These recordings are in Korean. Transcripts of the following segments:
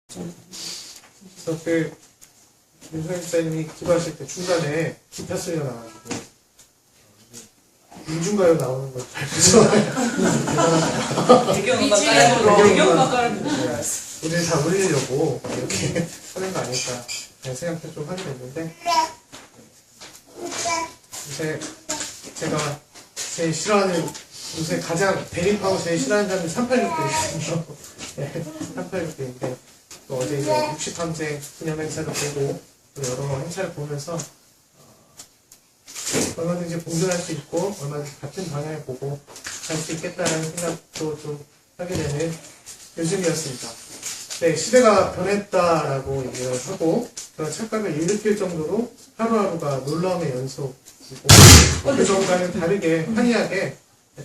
그래서 윤성희 집사님이 기도하실 때 중간에 기타 소리가 나가지고 민중가요 나오는 걸 알면서 배경음악 깔아주는 줄 알았어. 우리를 다 울리려고 이렇게 하는 거 아닐까 생각도 좀 하게 됐는데, 요새 제가 제일 싫어하는, 요새 가장 대립하고 제일 싫어하는 사람이 386대거든요. 네, 386대인데 또 어제 이제 63세 기념 행사를 보고 또 여러 행사를 보면서 얼마든지 공존할 수 있고 얼마든지 같은 방향을 보고 갈 수 있겠다는 생각도 좀 하게 되는 요즘이었습니다. 네, 시대가 변했다라고 얘기를 하고 그런 착각을 일으킬 정도로 하루하루가 놀라움의 연속이고 그전과는 다르게 환희하게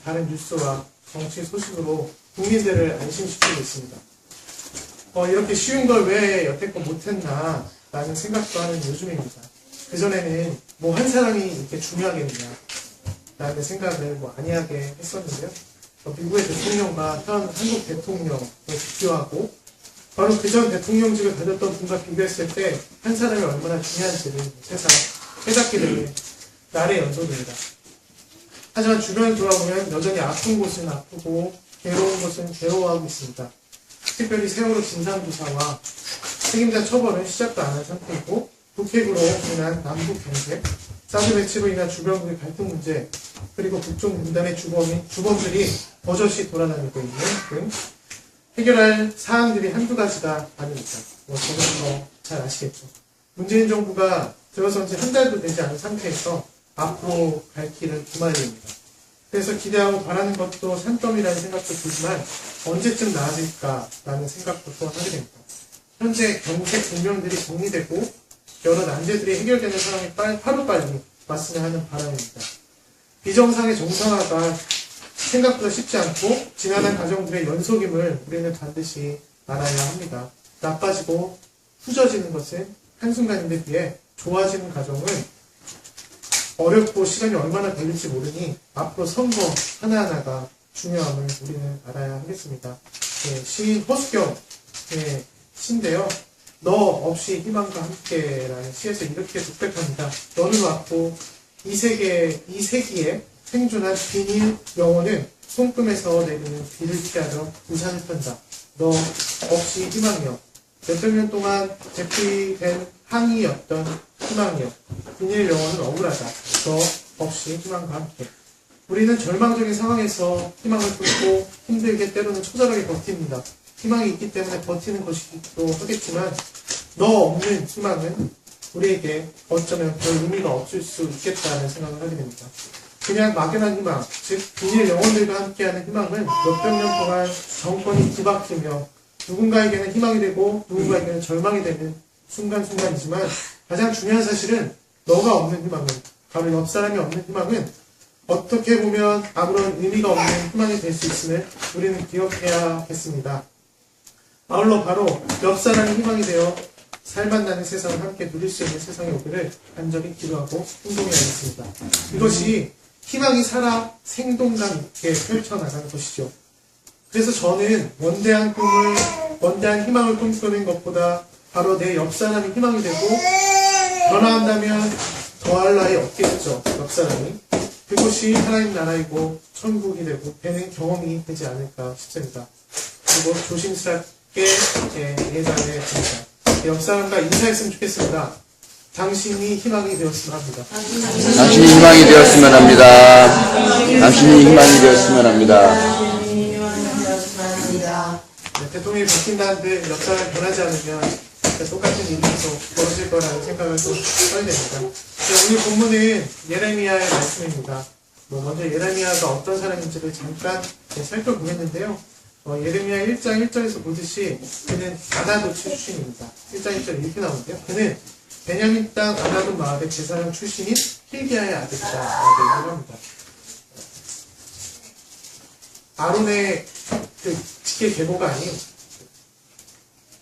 다른 뉴스와 정치 소식으로 국민들을 안심시키고 있습니다. 이렇게 쉬운 걸 왜 여태껏 못했나 라는 생각도 하는 요즘입니다. 그전에는 뭐 한 사람이 이렇게 중요하겠냐 라는 생각을 아니하게 했었는데요. 미국의 대통령과 현 한국 대통령을 비교하고 바로 그전 대통령직을 가졌던 분과 비교했을 때 한 사람이 얼마나 중요한지를 세상 깨닫게 되는 날의 연속입니다. 하지만 주변을 돌아보면 여전히 아픈 곳은 아프고 괴로운 곳은 괴로워하고 있습니다. 특별히 세월호 진상조사와 책임자 처벌은 시작도 안 한 상태이고 북핵으로 인한 남북 경제, 사드 배치로 인한 주변국의 갈등 문제, 그리고 국정 분단의 주범들이 버젓이 돌아다니고 있는 등 해결할 사항들이 한두 가지가 아닙니다. 저는 더 잘 아시겠죠. 문재인 정부가 들어선 지 한 달도 되지 않은 상태에서 앞으로 갈 길은 두말입니다. 그래서 기대하고 바라는 것도 산더미라는 생각도 들지만 언제쯤 나아질까라는 생각도 또한 하게 됩니다. 현재 경제 국면들이 정리되고 여러 난제들이 해결되는 상황이 하루빨리 왔으면 하는 바람입니다. 비정상의 정상화가 생각보다 쉽지 않고 지난한 과정들의 연속임을 우리는 반드시 알아야 합니다. 나빠지고 후져지는 것은 한순간인데 비해 좋아지는 과정은 어렵고 시간이 얼마나 걸릴지 모르니 앞으로 선거 하나하나가 중요함을 우리는 알아야 하겠습니다. 네, 시인 허수경의 시인데요. 너 없이 희망과 함께라는 시에서 이렇게 독백합니다. 너는 왔고 이 세기에 생존한 비닐 영혼은 손금에서 내리는 비를 피하며 우산을 편다. 너 없이 희망이여. 몇백 년 동안 대피된 항의였던 희망이여. 비닐 영혼은 억울하다. 너 없이 희망과 함께. 우리는 절망적인 상황에서 희망을 품고 힘들게 때로는 처절하게 버팁니다. 희망이 있기 때문에 버티는 것이기도 하겠지만 너 없는 희망은 우리에게 어쩌면 별 의미가 없을 수 있겠다는 생각을 하게 됩니다. 그냥 막연한 희망, 즉 비닐 영혼들과 함께하는 희망은 몇백 년 동안 정권이 뒤바뀌며 누군가에게는 희망이 되고 누군가에게는 절망이 되는 순간순간이지만 가장 중요한 사실은 너가 없는 희망은, 바로 옆 사람이 없는 희망은 어떻게 보면 아무런 의미가 없는 희망이 될 수 있음을 우리는 기억해야겠습니다. 아울러 바로 옆 사람이 희망이 되어 살맛 나는 세상을 함께 누릴 수 있는 세상이 오기를 간절히 기도하고 행동해야겠습니다. 이것이 희망이 살아 생동감 있게 펼쳐나가는 것이죠. 그래서 저는 원대한 희망을 꿈꾸는 것보다 바로 내 옆 사람이 희망이 되고 변화한다면 더할 나위 없겠죠. 옆 사람이. 그곳이 하나님 나라이고 천국이 되고 되는 경험이 되지 않을까 싶습니다. 그리고 조심스럽게 예단해 봅니다. 옆 사람과 인사했으면 좋겠습니다. 당신이 희망이 되었으면 합니다. 당신이 희망이 되었으면 합니다. 당신이 희망이 되었으면 합니다. 네, 대통령이 바뀐다는데 옆 사람이 변하지 않으면 똑같은 일이 계속 벌어질 거라는 생각을 좀 하게 됩니다. 오늘 본문은 예레미야의 말씀입니다. 먼저 예레미야가 어떤 사람인지를 잠깐 살펴보겠는데요. 예레미야 1장 1절에서 보듯이 그는 아나도 출신입니다. 1장 1절에 이렇게 나오는데요. 그는 베냐민 땅 아나도 마을의 제사장 출신인 hil기야의 아들이다 라고 얘기를 합니다. 아론의 직계 계보가 아닌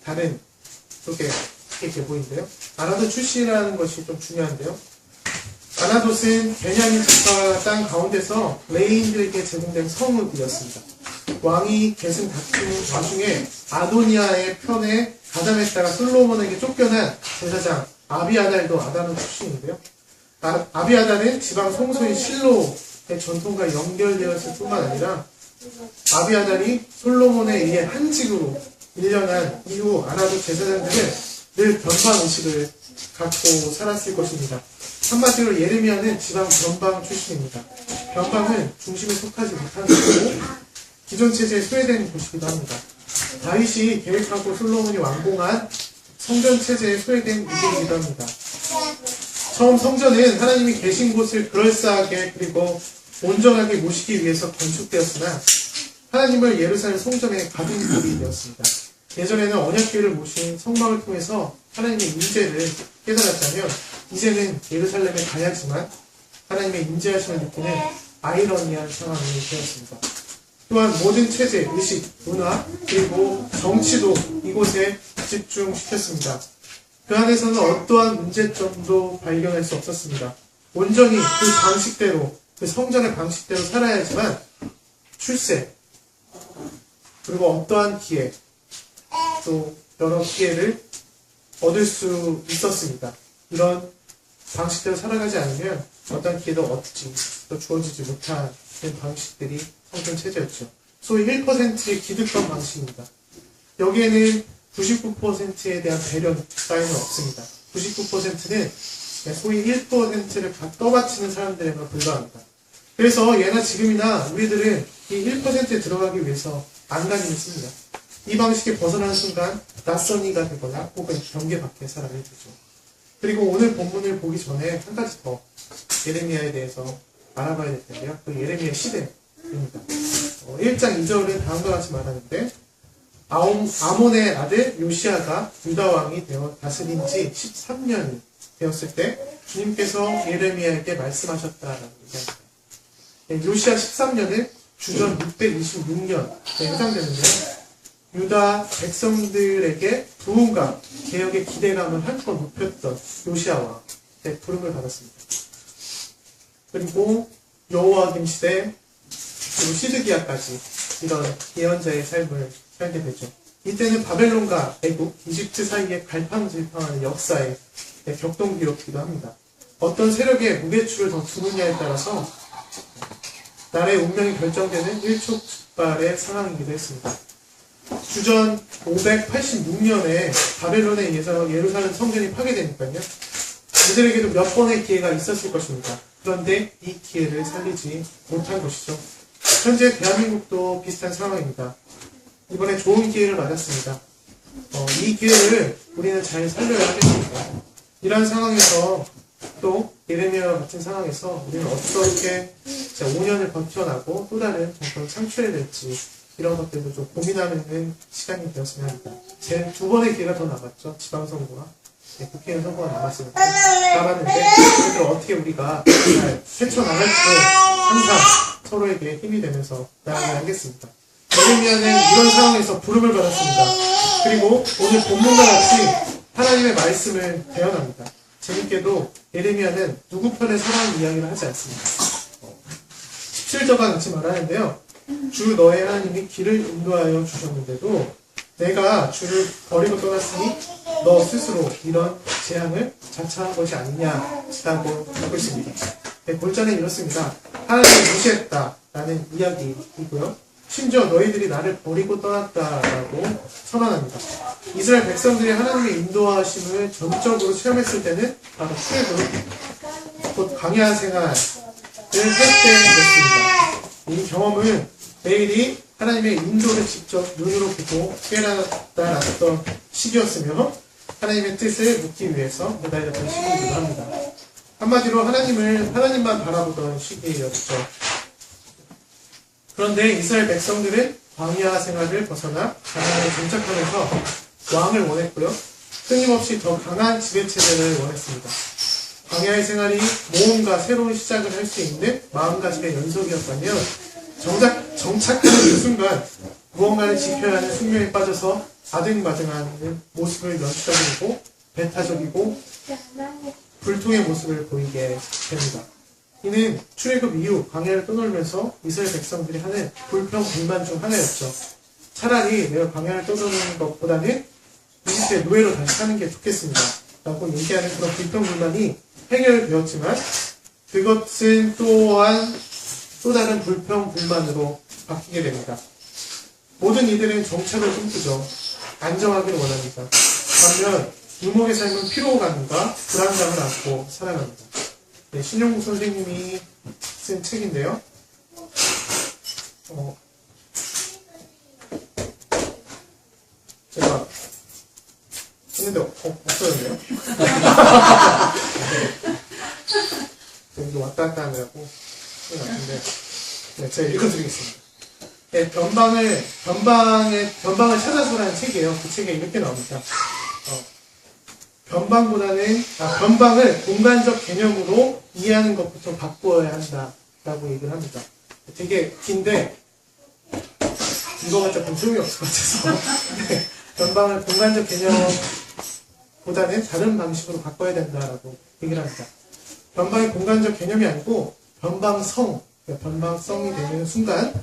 다른 쪽의 직계 계보인데요. 아나도 출신이라는 것이 좀 중요한데요. 아나돗은 베냐민 지파 땅 가운데서 레이인들에게 제공된 성읍이었습니다. 왕이 계승 다투는 와중에 아도니아의 편에 가담했다가 솔로몬에게 쫓겨난 제사장 아비아달도 아다노 출신인데요. 아비아달은 지방 성소인 실로의 전통과 연결되었을 뿐만 아니라 아비아달이 솔로몬에 의해 한직으로 밀려난 이후 아나도 제사장들은 늘 변방 의식을 갖고 살았을 것입니다. 한마디로 예레미야는 지방 변방 출신입니다. 변방은 중심에 속하지 못하는 곳이고 기존 체제에 소외된 곳이기도 합니다. 다윗이 계획하고 솔로몬이 완공한 성전 체제에 소외된 이들이기도 합니다. 처음 성전은 하나님이 계신 곳을 그럴싸하게 그리고 온전하게 모시기 위해서 건축되었으나 하나님을 예루살렘 성전에 가둔 꼴이 되었습니다. 예전에는 언약궤를 모신 성막을 통해서 하나님의 임재를 깨달았다면 이제는 예루살렘에 가야지만 하나님의 임재하심을 느끼는 아이러니한 상황이 되었습니다. 또한 모든 체제, 의식, 문화, 그리고 정치도 이곳에 집중시켰습니다. 그 안에서는 어떠한 문제점도 발견할 수 없었습니다. 온전히 그 방식대로, 그 성전의 방식대로 살아야지만 출세, 그리고 어떠한 기회, 또 여러 기회를 얻을 수 있었습니다. 이런 방식대로 살아가지 않으면 어떠한 기회도 얻지, 또 주어지지 못하는 방식들이 성전 체제였죠. 소위 1%의 기득권 방식입니다. 여기에는 99%에 대한 배려 따위는 없습니다. 99%는 소위 1%를 떠받치는 사람들에만 불과합니다. 그래서 예나 지금이나 우리들은 이 1%에 들어가기 위해서 안간힘을 씁니다. 이 방식에 벗어나는 순간 낯선 이가 되거나 혹은 경계 밖의 사람이 되죠. 그리고 오늘 본문을 보기 전에 한 가지 더 예레미야에 대해서 알아봐야 될 텐데요. 그 예레미야 시대입니다. 1장 2절은 다음과 같이 말하는데 아몬의 아들 요시아가 유다 왕이 되어 다스린 지 13년이 되었을 때 주님께서 예레미야에게 말씀하셨다라고 얘기합니다. 요시아 13년은 주전 626년에 해당되는데요. 유다 백성들에게 부흥과 개혁의 기대감을 한껏 높였던 요시아 왕의 부름을 받았습니다. 그리고 여호와김 시대 그리고 시드기야까지 이런 예언자의 삶을 살게 되죠. 이때는 바벨론과 애국, 이집트 사이에 갈팡질팡하는 역사의 격동기였기도 합니다. 어떤 세력의 무게추를 더 두느냐에 따라서 나라의 운명이 결정되는 일촉즉발의 상황이기도 했습니다. 주전 586년에 바벨론에 의해서 예루살렘 성전이 파괴되니까요. 그들에게도 몇 번의 기회가 있었을 것입니다. 그런데 이 기회를 살리지 못한 것이죠. 현재 대한민국도 비슷한 상황입니다. 이번에 좋은 기회를 맞았습니다. 이 기회를 우리는 잘 살려야 하겠습니다. 이러한 상황에서 또 예레미야와 같은 상황에서 우리는 어떻게 5년을 버텨나고 또 다른 정권을 창출해야 될지 이런 것들도 좀 고민하는 시간이 되었으면 합니다. 제 2번의 기회가 더 남았죠. 지방선거와 국회의원 선거가 남았는데 그것을 어떻게 우리가 잘 헤쳐나갈지도 항상 서로에게 힘이 되면서 나아가야 하겠습니다. 예레미야는 이런 상황에서 부름을 받았습니다. 그리고 오늘 본문과 같이 하나님의 말씀을 대언합니다. 재밌게도 예레미야는 누구 편의 사랑 이야기를 하지 않습니다. 17절과 같이 말하는데요. 주 너의 하나님이 길을 인도하여 주셨는데도 내가 주를 버리고 떠났으니 너 스스로 이런 재앙을 자처한 것이 아니냐라고 하고 있습니다. 골자는 이렇습니다. 하나님을 무시했다라는 이야기이고요. 심지어 너희들이 나를 버리고 떠났다라고 선언합니다. 이스라엘 백성들이 하나님의 인도하심을 전적으로 체험했을 때는 바로 출애굽, 곧 광야 생활을 할 때였습니다. 이 경험은 매일이 하나님의 인도를 직접 눈으로 보고 깨달았던 시기였으며 하나님의 뜻을 묻기 위해서 매달렸던 시기이기도 합니다. 한마디로 하나님만 바라보던 시기였죠. 그런데 이스라엘 백성들은 광야 생활을 벗어나 가나안에 정착하면서 왕을 원했고요. 끊임없이 더 강한 지배체제를 원했습니다. 광야의 생활이 모험과 새로운 시작을 할 수 있는 마음가짐의 연속이었다면 정착하는 그 순간 무언가를 지켜야 하는 숙명에 빠져서 아등바등하는 모습을 연출하고 배타적이고 불통의 모습을 보이게 됩니다. 이는 출애굽 이후 광야를 떠돌면서 이스라엘 백성들이 하는 불평 불만 중 하나였죠. 차라리 내가 광야를 떠도는 것보다는 이집트의 노예로 다시 사는 게 좋겠습니다. 라고 얘기하는 그런 불평불만이 해결되었지만 그것은 또한 또 다른 불평불만으로 바뀌게 됩니다. 모든 이들은 정착을 꿈꾸죠. 안정하기를 원합니다. 반면 유목의 삶은 피로감과 불안감을 안고 살아갑니다. 네, 신영국 선생님이 쓴 책인데요. 제가 했는데 없어졌네요. 여기도 왔다 갔다 하느라고 생각 같은데, 네, 제가 읽어드리겠습니다. 네, 변방을 찾아서라는 책이에요. 그 책에 이렇게 나옵니다. 변방을 공간적 개념으로 이해하는 것부터 바꾸어야 한다라고 얘기를 합니다. 되게 긴데 읽어봤자 소용이 없을 것 같아서 네, 변방을 공간적 개념보다는 다른 방식으로 바꿔야 된다라고 얘기를 합니다. 변방이 공간적 개념이 아니고 변방성이 되는 순간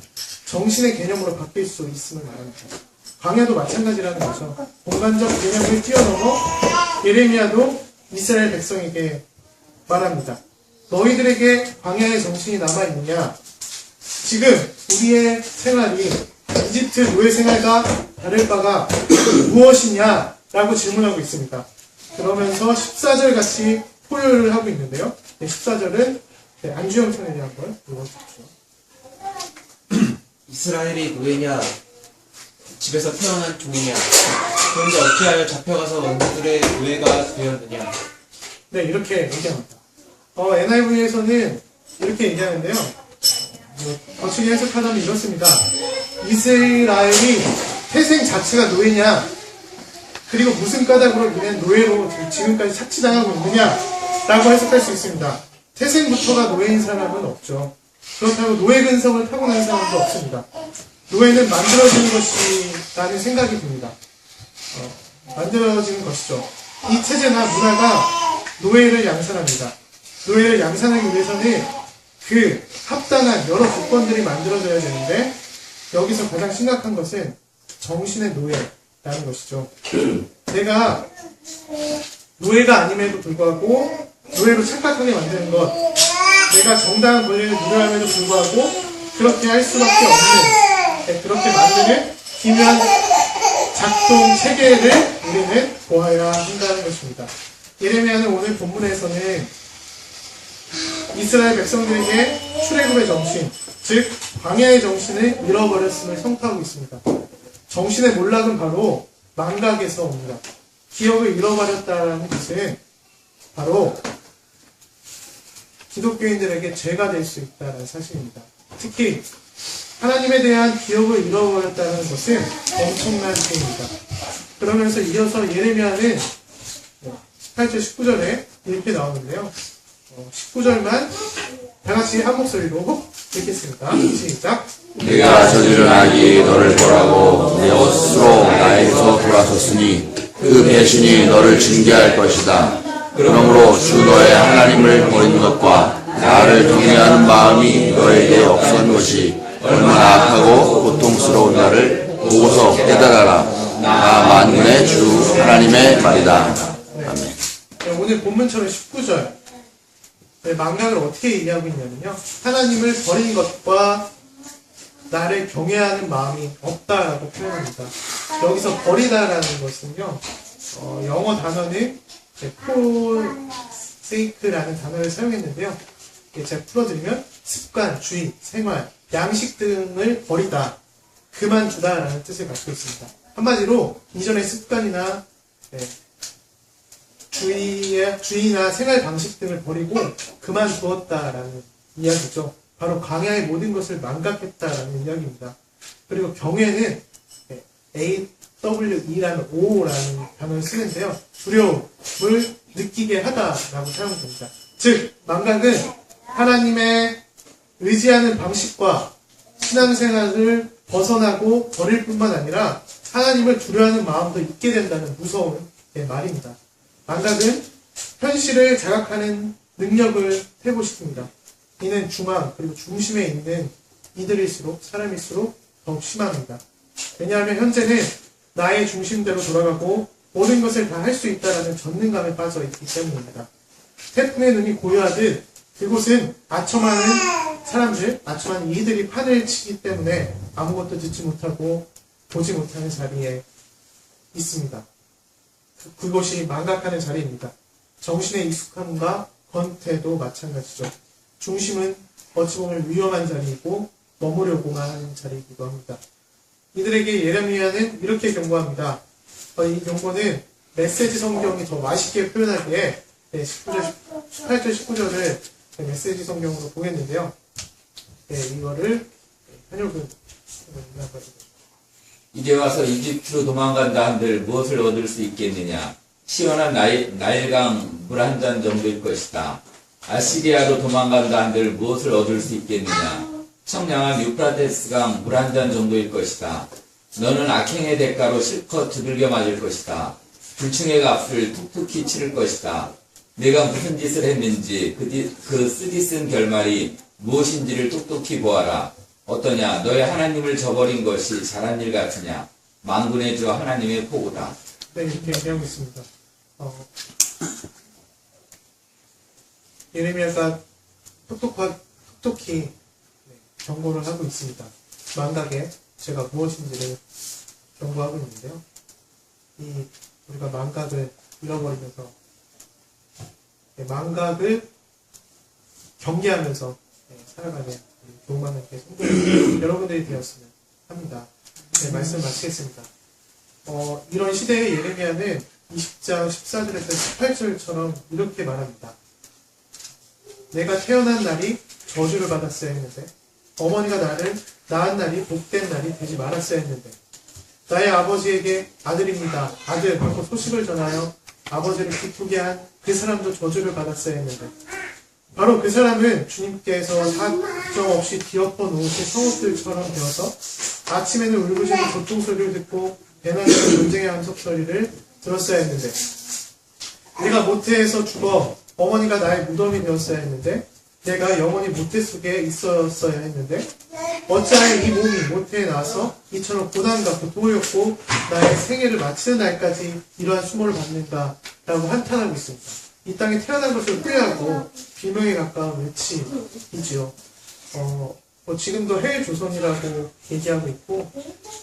정신의 개념으로 바뀔 수 있음을 말합니다. 광야도 마찬가지라는 거죠. 공간적 개념을 뛰어넘어 예레미야도 이스라엘 백성에게 말합니다. 너희들에게 광야의 정신이 남아있느냐? 지금 우리의 생활이 이집트 노예 생활과 다를 바가 무엇이냐? 라고 질문하고 있습니다. 그러면서 14절 같이 포효를 하고 있는데요. 14절은 안주영 청년이 한번 읽어주십시오. 이스라엘이 노예냐? 집에서 태어난 종이냐? 그런데 어찌하여 잡혀가서 원주들의 노예가 되었느냐? 네, 이렇게 얘기합니다. NIV에서는 이렇게 얘기하는데요. 거칠게 해석하자면 이렇습니다. 이스라엘이 태생 자체가 노예냐? 그리고 무슨 까닭으로 그냥 노예로 지금까지 착취당하고 있느냐? 라고 해석할 수 있습니다. 태생부터가 노예인 사람은 없죠. 그렇다고 노예 근성을 타고난 사람도 없습니다. 노예는 만들어지는 것이라는 생각이 듭니다. 만들어지는 것이죠. 이 체제나 문화가 노예를 양산합니다. 노예를 양산하기 위해서는 그 합당한 여러 조건들이 만들어져야 되는데 여기서 가장 심각한 것은 정신의 노예라는 것이죠. 내가 노예가 아님에도 불구하고 노예로 착각하게 만드는 것, 내가 정당한 권리를 누려함에도 불구하고 그렇게 할 수밖에 없는, 그렇게 만드는 기묘한 작동 체계를 우리는 보아야 한다는 것입니다. 예레미야는 오늘 본문에서는 이스라엘 백성들에게 출애굽의 정신, 즉 광야의 정신을 잃어버렸음을 선포하고 있습니다. 정신의 몰락은 바로 망각에서 옵니다. 기억을 잃어버렸다는 것은 바로 기독교인들에게 죄가 될 수 있다는 사실입니다. 특히 하나님에 대한 기억을 잃어버렸다는 것은 엄청난 죄입니다. 그러면서 이어서 예레미야는 18절 19절에 이렇게 나오는데요. 19절만 다같이 한 목소리로 읽겠습니다. 시작. 내가 저지른 악이 너를 보라고 내 스스로 나에게서 돌아섰으니 그 배신이 너를 징계할 것이다. 그러므로 주 너의 하나님을 버린 것과 나를 경외하는 마음이 너에게 없었던 것이 얼마나 악하고 고통스러운가를 보고서 깨달아라. 나 만군의 주 하나님의 말이다. 아멘. 오늘 본문처럼 19절 망각을 어떻게 이해하고 있냐면요. 하나님을 버린 것과 나를 경외하는 마음이 없다라고 표현합니다. 여기서 버리다라는 것은요. 영어 단어는 forsake라는 단어를 사용했는데요. 제가 풀어드리면 습관, 주의, 생활, 양식 등을 버리다, 그만두다라는 뜻을 갖고 있습니다. 한마디로 이전의 습관이나 주의나 생활 방식 등을 버리고 그만두었다라는 이야기죠. 바로 광야의 모든 것을 망각했다라는 이야기입니다. 그리고 경외는 AWE라는 O라는 단어를 쓰는데요. 두려움을 느끼게 하다라고 사용됩니다. 즉 망각은 하나님의 의지하는 방식과 신앙생활을 벗어나고 버릴 뿐만 아니라 하나님을 두려워하는 마음도 있게 된다는 무서운 말입니다. 망각은 현실을 자각하는 능력을 회복시킵니다. 이는 중앙 그리고 중심에 있는 이들일수록 사람일수록 더욱 심합니다. 왜냐하면 현재는 나의 중심대로 돌아가고 모든 것을 다 할 수 있다라는 전능감에 빠져 있기 때문입니다. 태풍의 눈이 고요하듯 그곳은 아첨하는 사람들, 아첨하는 이들이 판을 치기 때문에 아무것도 듣지 못하고 보지 못하는 자리에 있습니다. 그곳이 망각하는 자리입니다. 정신에 익숙함과 권태도 마찬가지죠. 중심은 어찌 보면 위험한 자리이고 머무려고만 하는 자리이기도 합니다. 이들에게 예레미야는 이렇게 경고합니다. 이 경고는 메시지 성경이 더 맛있게 표현하기에 18절, 19절을 메시지 성경으로 보겠는데요. 이거를 한율군 이제 와서 이집트로 도망간다 한들 무엇을 얻을 수 있겠느냐? 시원한 나일강 물 한 잔 정도일 것이다. 아시리아로 도망간다 한들 무엇을 얻을 수 있겠느냐? 청량한 유프라테스강 물 한 잔 정도일 것이다. 너는 악행의 대가로 실컷 두들겨 맞을 것이다. 불충의 값을 툭툭히 치를 것이다. 내가 무슨 짓을 했는지 그 쓰디쓴 결말이 무엇인지를 똑똑히 보아라. 어떠냐? 너의 하나님을 저버린 것이 잘한 일 같으냐? 만군의 주 하나님의 포고다. 네, 이렇게 얘기하고 있습니다. 예레미야가 똑똑히 경고를 하고 있습니다. 망각의 죄가 무엇인지를 경고하고 있는데요. 우리가 망각을 잃어버리면서 망각을 경계하면서 살아가는 교만한 여러분들이 되었으면 합니다. 네, 말씀 마치겠습니다. 이런 시대의 예레미야는 20장 14절에서 18절처럼 이렇게 말합니다. 내가 태어난 날이 저주를 받았어야 했는데 어머니가 나를 낳은 날이 복된 날이 되지 말았어야 했는데 나의 아버지에게 아들입니다. 아들 하고 소식을 전하여 아버지를 기쁘게 한 그 사람도 저주를 받았어야 했는데 바로 그 사람은 주님께서 사정없이 뒤엎어 놓으신 성읍들처럼 되어서 아침에는 울부짖는 고통소리를 듣고 배나는 전쟁의 함석소리를 들었어야 했는데 내가 모태에서 죽어 어머니가 나의 무덤이 되었어야 했는데 내가 영원히 모태 속에 있었어야 했는데 어찌하여 이 몸이 모태에 나와서 이처럼 고난과 고통이었고 나의 생애를 마치는 날까지 이러한 수모를 받는가 라고 한탄하고 있습니다. 이 땅에 태어난 것을 후회하고 비명에 가까운 외침이지요. 지금도 해외 조선이라고 얘기하고 있고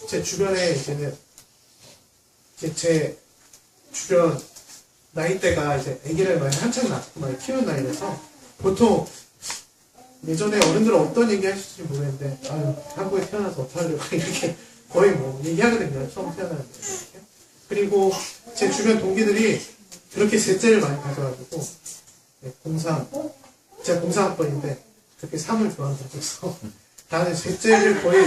제 주변에 이제는 제 주변 나이대가 이제 아기를 많이 한창 낳고 많이 키우는 나이라서 보통 예전에 어른들은 어떤 얘기 하실지 모르겠는데 한국에 태어나서 어떡하려고 이렇게 거의 얘기하거든요. 처음 태어나는데 그리고 제 주변 동기들이 그렇게 셋째를 많이 가져가지고 제가 공사학번인데 그렇게 3을 좋아한다고 해서 나는 셋째를 거의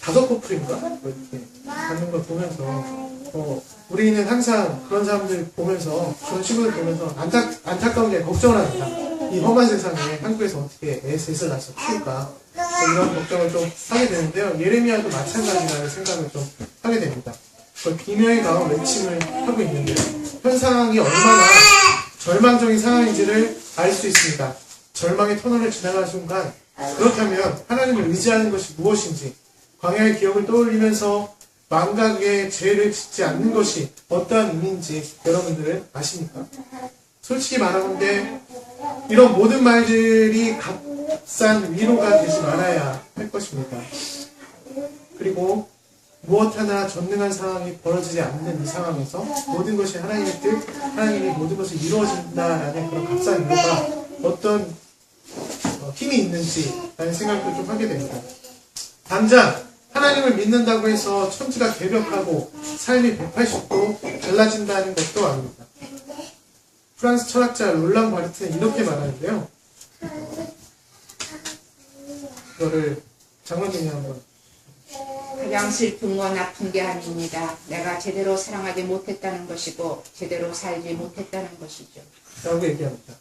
5커플인가? 이렇게 갖는 걸 보면서 우리는 항상 그런 사람들 보면서 그런 친구들 보면서 안타까운 게 걱정을 합니다. 이 험한 세상에 한국에서 어떻게 애 셋을 낳아서 키울까 이런 걱정을 좀 하게 되는데요. 예레미야도 마찬가지라는 생각을 좀 하게 됩니다. 비명의 가운 외침을 하고 있는데 현 상황이 얼마나 절망적인 상황인지를 알 수 있습니다. 절망의 터널을 지나가는 순간 그렇다면 하나님을 의지하는 것이 무엇인지 광야의 기억을 떠올리면서 망각의 죄를 짓지 않는 것이 어떠한 의미인지 여러분들은 아십니까? 솔직히 말하건대 이런 모든 말들이 값싼 위로가 되지 말아야 할 것입니다. 그리고 무엇 하나 전능한 상황이 벌어지지 않는 이 상황에서 모든 것이 하나님의 뜻, 하나님이 모든 것이 이루어진다라는 그런 값싼 위로가 어떤 힘이 있는지라는 생각도 좀 하게 됩니다. 당장 하나님을 믿는다고 해서 천지가 개벽하고 삶이 180도 달라진다는 것도 아닙니다. 프랑스 철학자 롤랑 바르트는 이렇게 말하는데요. 이거를 장로님이 한번. 가장 슬픈 건 아픈 게 아닙니다. 내가 제대로 사랑하지 못했다는 것이고 제대로 살지 못했다는 것이죠. 라고 얘기합니다.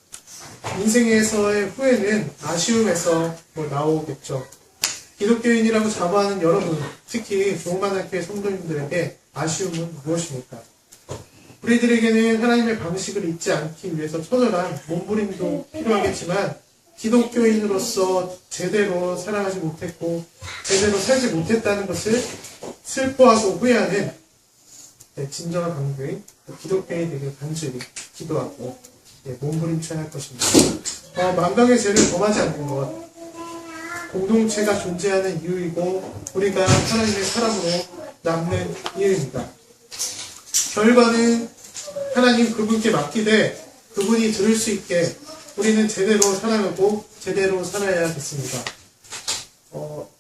인생에서의 후회는 아쉬움에서 나오겠죠. 기독교인이라고 자부하는 여러분, 특히 조그만학교의 성도님들에게 아쉬움은 무엇입니까? 우리들에게는 하나님의 방식을 잊지 않기 위해서 처절한 몸부림도 필요하겠지만 기독교인으로서 제대로 살아가지 못했고 제대로 살지 못했다는 것을 슬퍼하고 후회하는 진정한 강교인 기독교인이 되게 간절히 기도하고 몸부림쳐야 할 것입니다. 만강의 죄를 범하지 않는 것, 공동체가 존재하는 이유이고 우리가 하나님의 사람으로 남는 이유입니다. 결과는 하나님 그분께 맡기되 그분이 들을 수 있게 우리는 제대로 살아가고 제대로 살아야겠습니다.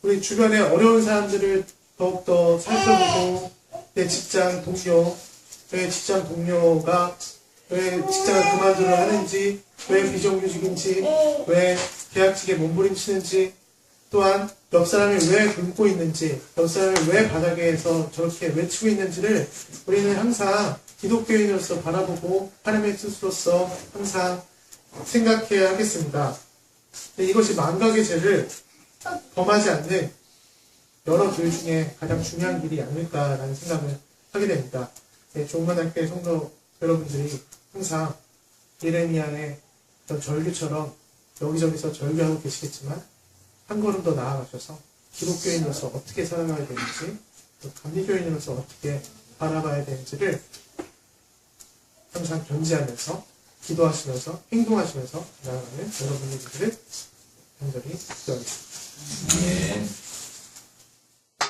우리 주변에 어려운 사람들을 더욱더 살펴보고 내 직장 동료, 왜 직장 동료가 왜 직장을 그만두려 하는지, 왜 비정규직인지, 왜 계약직에 몸부림치는지, 또한 옆 사람이 왜 굶고 있는지, 옆 사람이 왜 바닥에서 저렇게 외치고 있는지를 우리는 항상 기독교인으로서 바라보고 하나님의 뜻으로서 항상 생각해야 하겠습니다. 이것이 만각의 죄를 범하지 않는 여러 길 중에 가장 중요한 길이 아닐까라는 생각을 하게 됩니다. 종만학교의 성도 여러분들이 항상 예레미야의 절규처럼 여기저기서 절규하고 계시겠지만 한 걸음 더 나아가셔서 기독교인으로서 어떻게 살아가야 되는지, 또 감리교인으로서 어떻게 바라봐야 되는지를 항상 견지하면서 기도하시면서 행동하시면서 나아가는 여러분들을 간절히 기도하겠습니다. 네.